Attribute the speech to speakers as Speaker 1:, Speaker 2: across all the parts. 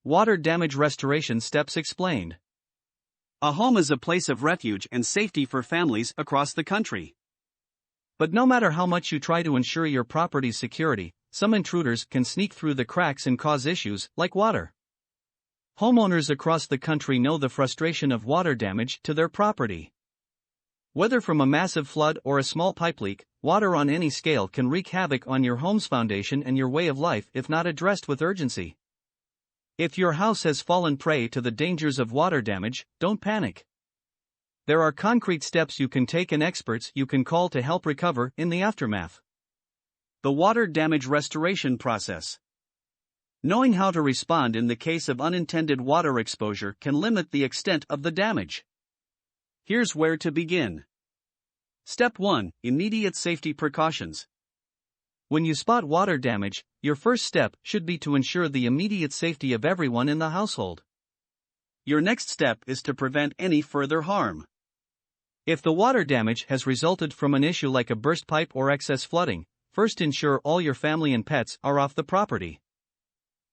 Speaker 1: Water damage restoration steps explained.
Speaker 2: A home is a place of refuge and safety for families across the country.
Speaker 1: But no matter how much you try to ensure your property's security, some intruders can sneak through the cracks and cause issues, like water. Homeowners across the country know the frustration of water damage to their property. Whether from a massive flood or a small pipe leak, water on any scale can wreak havoc on your home's foundation and your way of life if not addressed with urgency. If your house has fallen prey to the dangers of water damage, don't panic. There are concrete steps you can take and experts you can call to help recover in the aftermath.
Speaker 2: The water damage restoration process. Knowing how to respond in the case of unintended water exposure can limit the extent of the damage. Here's where to begin. Step 1. Immediate safety precautions.
Speaker 1: When you spot water damage, your first step should be to ensure the immediate safety of everyone in the household.
Speaker 2: Your next step is to prevent any further harm.
Speaker 1: If the water damage has resulted from an issue like a burst pipe or excess flooding, first ensure all your family and pets are off the property.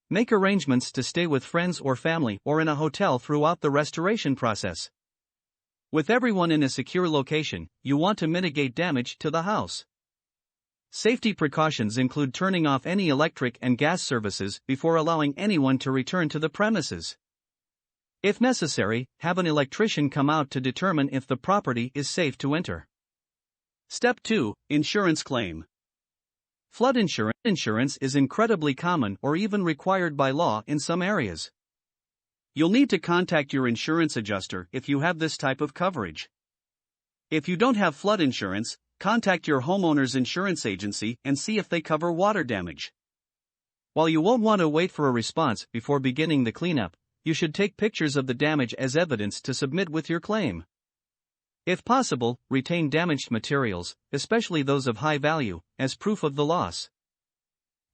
Speaker 1: Make arrangements to stay with friends or family or in a hotel throughout the restoration process. With everyone in a secure location, you want to mitigate damage to the house. Safety precautions include turning off any electric and gas services before allowing anyone to return to the premises. If necessary, have an electrician come out to determine if the property is safe to enter.
Speaker 2: Step 2. Insurance claim.
Speaker 1: Flood insurance is incredibly common or even required by law in some areas.
Speaker 2: You'll need to contact your insurance adjuster if you have this type of coverage. If you don't have flood insurance, contact your homeowner's insurance agency and see if they cover water damage.
Speaker 1: While you won't want to wait for a response before beginning the cleanup, you should take pictures of the damage as evidence to submit with your claim. If possible, retain damaged materials, especially those of high value, as proof of the loss.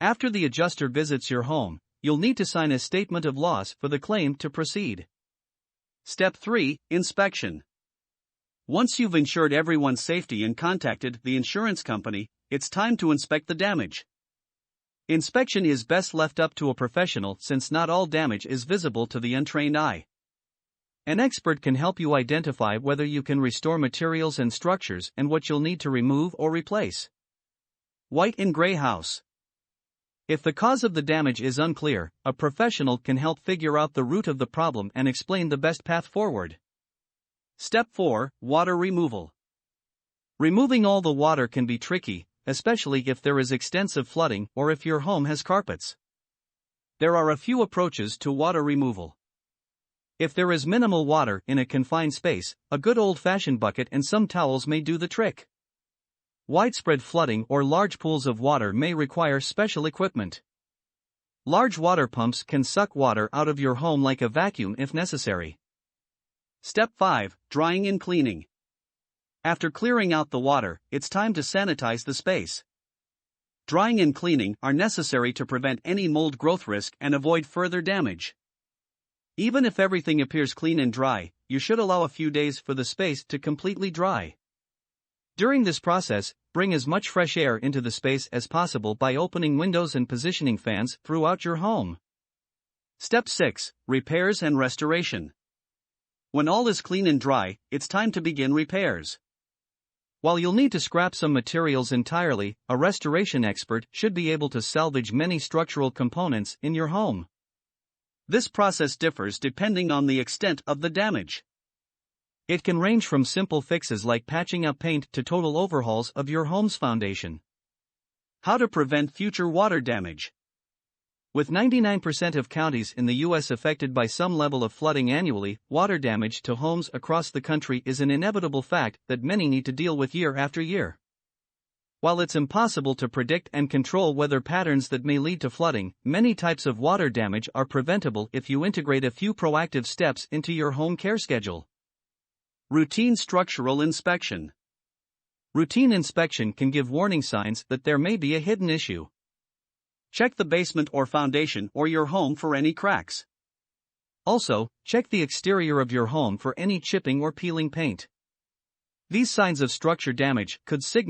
Speaker 1: After the adjuster visits your home, you'll need to sign a statement of loss for the claim to proceed.
Speaker 2: Step 3. Inspection. Once you've ensured everyone's safety and contacted the insurance company, it's time to inspect the damage. Inspection is best left up to a professional since not all damage is visible to the untrained eye.
Speaker 1: An expert can help you identify whether you can restore materials and structures and what you'll need to remove or replace.
Speaker 2: White and gray house.
Speaker 1: If the cause of the damage is unclear, a professional can help figure out the root of the problem and explain the best path forward.
Speaker 2: Step 4. Water removal.
Speaker 1: Removing all the water can be tricky, especially if there is extensive flooding or if your home has carpets.
Speaker 2: There are a few approaches to water removal.
Speaker 1: If there is minimal water in a confined space, a good old-fashioned bucket and some towels may do the trick. Widespread flooding or large pools of water may require special equipment. Large water pumps can suck water out of your home like a vacuum if necessary.
Speaker 2: Step 5. Drying and cleaning. After clearing out the water, it's time to sanitize the space. Drying and cleaning are necessary to prevent any mold growth risk and avoid further damage. Even if everything appears clean and dry, you should allow a few days for the space to completely dry. During this process, bring as much fresh air into the space as possible by opening windows and positioning fans throughout your home. Step 6. Repairs and restoration. When all is clean and dry, it's time to begin repairs.
Speaker 1: While you'll need to scrap some materials entirely, a restoration expert should be able to salvage many structural components in your home.
Speaker 2: This process differs depending on the extent of the damage.
Speaker 1: It can range from simple fixes like patching up paint to total overhauls of your home's foundation.
Speaker 2: How to prevent future water damage.
Speaker 1: With 99% of counties in the U.S. affected by some level of flooding annually, water damage to homes across the country is an inevitable fact that many need to deal with year after year. While it's impossible to predict and control weather patterns that may lead to flooding, many types of water damage are preventable if you integrate a few proactive steps into your home care schedule.
Speaker 2: Routine structural inspection.
Speaker 1: Routine inspection can give warning signs that there may be a hidden issue.
Speaker 2: Check the basement or foundation or your home for any cracks.
Speaker 1: Also, check the exterior of your home for any chipping or peeling paint. These signs of structure damage could signal